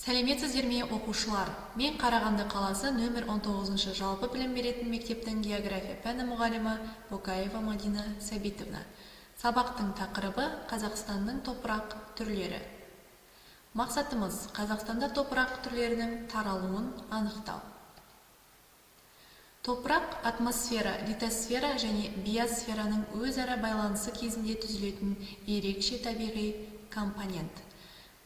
Сәлеметсіздер ме оқушылар? Мен Қарағанды қаласы нөмір 19 жалпы білім беретін мектептің география пәні мұғалімі Бокаева Мадина Сәбитовна. Сабақтың тақырыбы Қазақстанның топырақ түрлері. Мақсатымыз Қазақстанда топырақ түрлерінің таралуын анықтау. Топырақ атмосфера, литосфера және биосфераның өзара байланысы кезінде түзілетін ерекше табиғи компонент.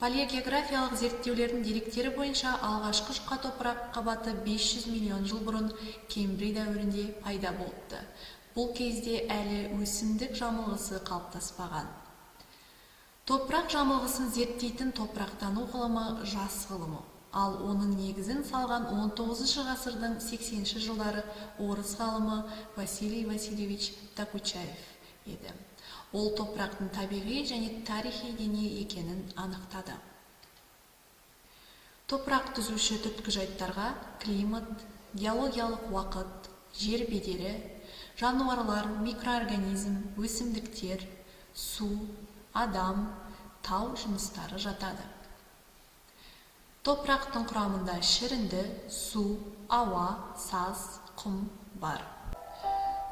Палеогеографиялық зерттеулердің деректері бойынша алғашқы жұқа топырақ қабаты 500 миллион жыл бұрын Кембрий дәуірінде пайда болыпты. Бұл кезде әлі өсімдік жамылғысы қалыптаспаған. Топырақ жамылғысын зерттейтін топырақтану ғылымы жас ғылымы, ал оның негізін салған 19 ғасырдың 80-ші жылдары орыс ғалымы Василий Васильевич Докучаев еді. Ол топырақтың табиғи және тарихи дене екенін анықтады. Топырақ түзуші түрткі жайттарға климат, геологиялық уақыт, жер бедері, жануарлар, микроорганизм, өсімдіктер, су, адам, тау жыныстары жатады. Топырақтың құрамында шірінді, су, ауа, саз, құм бар.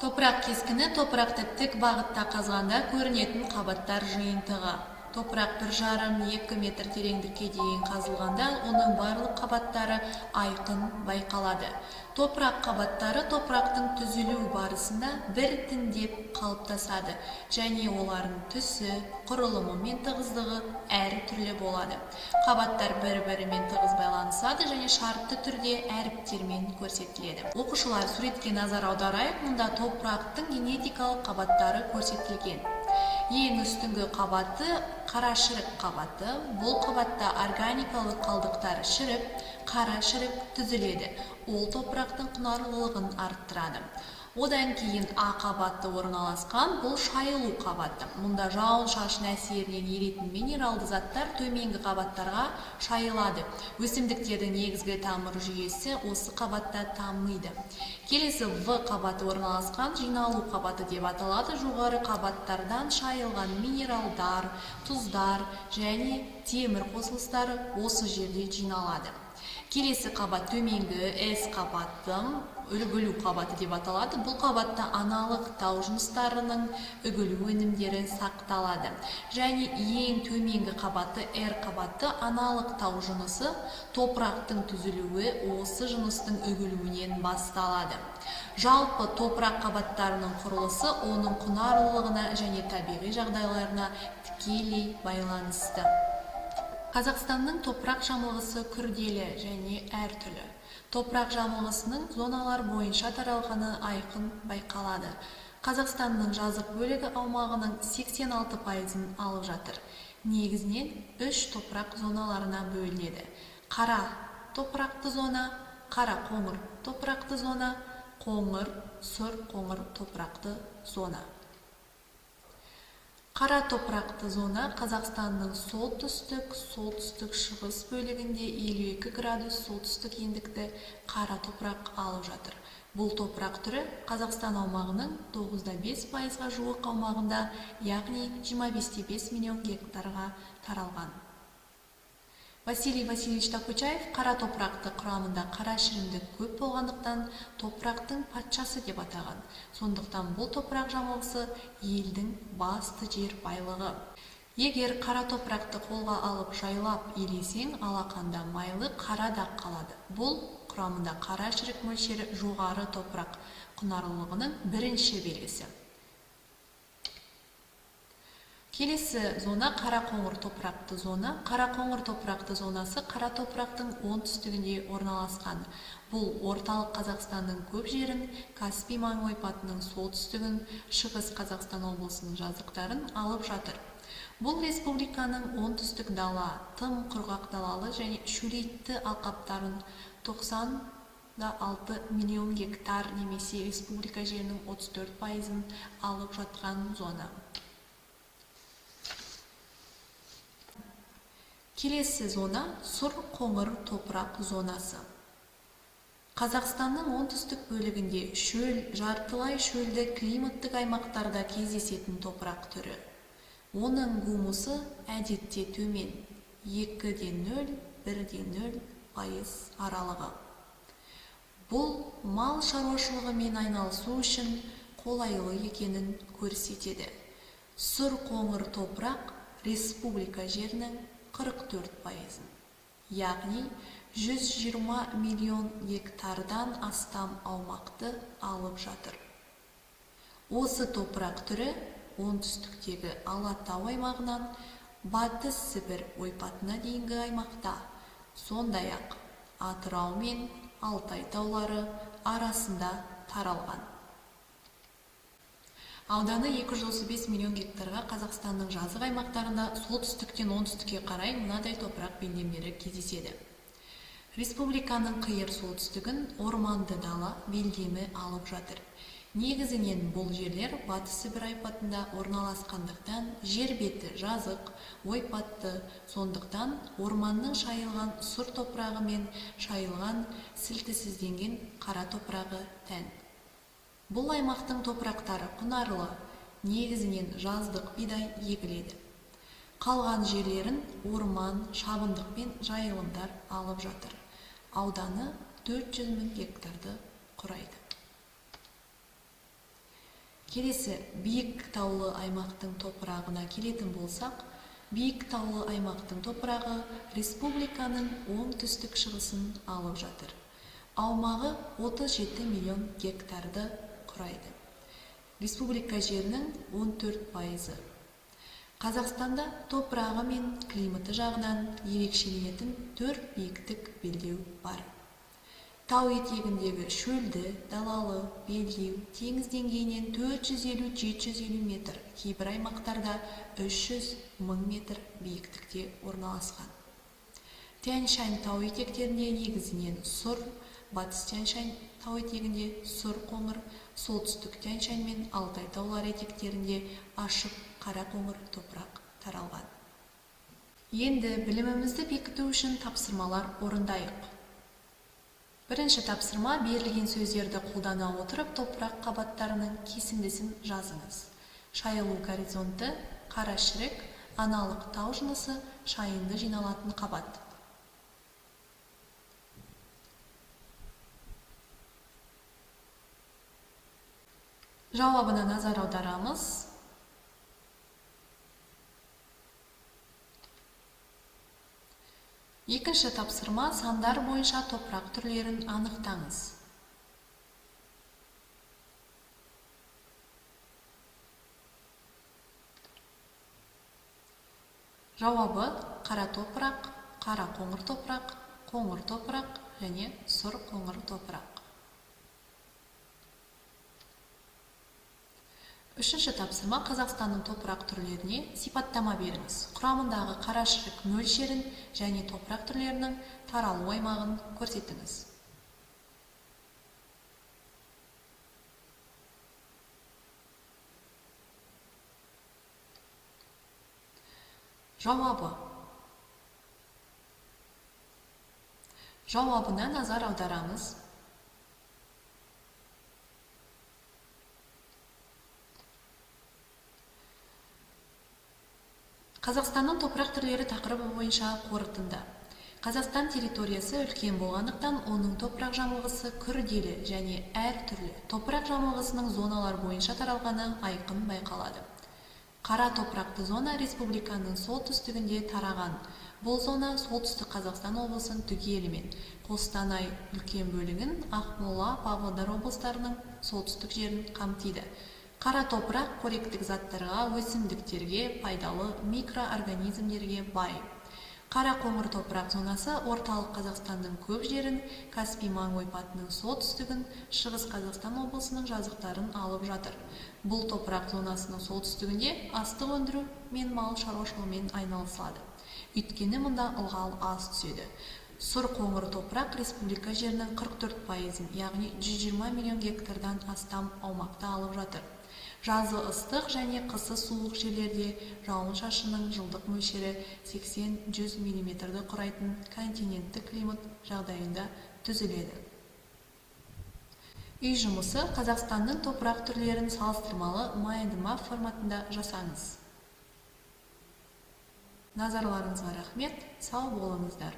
Топырақ кескіні топырақты тік бағытта қазғанда көрінетін қабаттар жиынтығы. Топырақ 1,5-2 метр тереңдікке дейін қазылғанда оның барлық қабаттары айқын байқалады. Топырақ қабаттары топырақтың түзілу барысында біртіндеп қалыптасады және олардың түсі, құрылымы мен тығыздығы әр түрлі болады. Қабаттар бір-бірімен тығыз байланысады және шартты түрде әріптермен көрсетіледі. Оқушылар суретке назар аударайық, мұнда топырақтың генетикалық қабаттары көрсетілген. Ең үстіңгі қабаты қарашірік қабаты. Бұл қабатта органикалық қалдықтар шіріп, қара шірік түзіледі. Ол топырақтың құнарлылығын арттырады. Одан кейін А қабаты орналасқан, бұл шайылу қабаты. Мұнда жауын-шашын әсерінен еритін минералды заттар төменгі қабаттарға шайылады. Өсімдіктердің негізгі тамыр жүйесі осы қабатта дамиды. Келесі В қабаты орналасқан, жиналу қабаты деп аталады. Жоғары қабаттардан шайылған минералдар, тұздар және темір қосылыстары осы жерде жиналады. Келесі қабат төменгі С қабаттың үгілу қабаты деп аталады. Бұл қабатта аналық тау жыныстарының үгілу өнімдері сақталады. Және ең төменгі қабаты Р қабаты аналық тау жынысы, топырақтың түзілуі осы жыныстың үгілуінен басталады. Жалпы топырақ қабаттарының құрылысы оның құнарлылығына және табиғи жағдайларына тікелей байланысты. Қазақстанның топырақ жамылғысы күрделі және әртүрлі. Топырақ жамылғысының зоналар бойынша таралғаны айқын байқалады. Қазақстанның жазық бөлігі аумағының 86%-ын алып жатыр. Негізінен 3 топырақ зоналарына бөлінеді. Қара топырақты зона, қара қоңыр топырақты зона, қоңыр, сұр қоңыр топырақты зона. Қара топырақты зона Қазақстанның солтүстік шығыс бөлігінде 52 градус солтүстік ендікті қара топырақ алып жатыр. Бұл топырақ түрі Қазақстан аумағының 9,5%-ға жуық аумағында, яғни 25,5 миллион гектарға таралған. Василий Васильевич Докучаев қара топырақты құрамында қара шіріндік көп болғандықтан топырақтың патшасы деп атаған. Сондықтан бұл топырақ жамылғысы елдің басты жер байлығы. Егер қара топырақты қолға алып жайлап елесең, алақанда майлы қара дақ қалады. Бұл құрамында қара шірік мөлшері жоғары топырақ құнарлылығының бірінші белгісі. Келесі зона қара қоңыр топырақты зона. Қара қоңыр топырақты зонасы қара топырақтың оңтүстігінде орналасқан. Бұл орталық Қазақстанның көп жерін, Каспий маңы ойпатының солтүстігін, шығыс Қазақстан облысының жазықтарын алып жатыр. Бұл республиканың оңтүстік дала, тым құрғақ далалы және шөлейтті алқаптарын 96 миллион гектар немесе республика жерінің 34%-ын алып жатқан зона. Келесі зона сұр қоңыр топырақ зонасы. Қазақстанның оңтүстік бөлігінде шөл, жартылай шөлді климаттық аймақтарда кездесетін топырақ түрі. Оның гумусы әдетте төмен 2,0 1,0% аралығы. Бұл мал шаруашылығымен айналысу үшін қолайлы екенін көрсетеді. Сұр қоңыр топырақ республика жерінің 44%, яғни 120 миллион гектардан астам аумақты алып жатыр. Осы топырақ түрі оңтүстіктегі Алатау аймағынан Батыс Сібір ойпатына дейінгі аймақта, сондай-ақ Атырау мен Алтай таулары арасында таралған. Ауданы 235 миллион гектарға Қазақстанның жазық аймақтарында солтүстіктен оңтүстікке қарай мынадай топырақ белдемдері кездеседі. Республиканың қиыр солтүстігін орманды дала белдемі алып жатыр. Негізінен бұл жерлер Батыс Сібір ойпатында орналасқандықтан жер беті жазық, ойпатты, сондықтан орманның шайылған сұр топырағы мен шайылған сілтісізденген қара топырағы тән. Бұл аймақтың топырақтары құнарлы, негізінен жаздық бидай егіледі. Қалған жерлерін орман, шабындық пен жайылымдар алып жатыр. Ауданы 400 мың гектарды құрайды. Келесі биік таулы аймақтың топырағына келетін болсақ, биік таулы аймақтың топырағы республиканың оңтүстік шығысын алып жатыр. Аумағы 37 миллион гектарды құрайды. Республика жерінің 14%. Қазақстанда топырағы мен климаты жағынан ерекшеленетін 4 биіктік белдеу бар. Тау етегіндегі шөлді, далалы белдеу теңіз деңгейінен 450-750 метр, кейбір аймақтарда 300 мың метр биіктікте орналасқан. Тянь-Шань тау етектерінде негізінен сұр, Батыс Тянь-Шань тау етегінде сұр қоңыр, солтүстік Тянь-Шань мен Алтай таулары етектерінде ашық қара қоңыр топырақ таралған. Енді білімімізді бекіту үшін тапсырмалар орындайық. Бірінші тапсырма: берілген сөздерді қолдана отырып топырақ қабаттарының кесіндісін жазыңыз. Шайылу горизонты, қара шірік, аналық тау жынысы, шайынды жиналатын қабат. Жауабына назар аударамыз. Екінші тапсырма: сандар бойынша топырақ түрлерін анықтаңыз. Жауабы: қара топырақ, қара қоңыр топырақ және сұр қоңыр топырақ. Үшінші тапсырма: Қазақстанның топырақ түрлеріне сипаттама беріңіз. Құрамындағы қара шірік мөлшерін және топырақ түрлерінің таралу аймағын көрсетіңіз. Жауабына назар аударамыз. Қазақстанның топырақ түрлері тақырыбы бойынша қорытынды. Қазақстан территориясы үлкен болғандықтан, оның топырақ жамылғысы күрделі және әр түрлі. Топырақ жамылғысының зоналар бойынша таралғаны айқын байқалады. Қара топырақты зона республиканың солтүстігінде тараған. Бұл зона солтүстік Қазақстан облысын түгелімен, Қостанай үлкен бөлігін, Ақмола, Павлодар облыстарының солтүстік жерін қамтиды. Қара топырақ қоректік заттарға, өсімдіктерге, пайдалы микроорганизмдерге бай. Қара қоңыр топырақ зонасы орталық Қазақстанның көп жерін, Каспий маң ойпатының солтүстігін, шығыс Қазақстан облысының жазықтарын алып жатыр. Бұл топырақ зонасының солтүстігінде астық өндіру мен мал шаруашылығымен айналысады. Өйткені мұнда ылғал аз түседі. Сұр қоңыр топырақ республика жерінің 44%, яғни 120 миллион гектардан астам аумақты алып жатыр. Жазы ыстық және қысы суық жерлерде жауын-шашынның жылдық мөлшері 80-100 мм құрайтын континентті климат жағдайында түзіледі. Үй жұмысы: Қазақстанның топырақ түрлерін салыстырмалы майындырма форматында жасаңыз. Назарларыңызға рахмет, сау болыңыздар.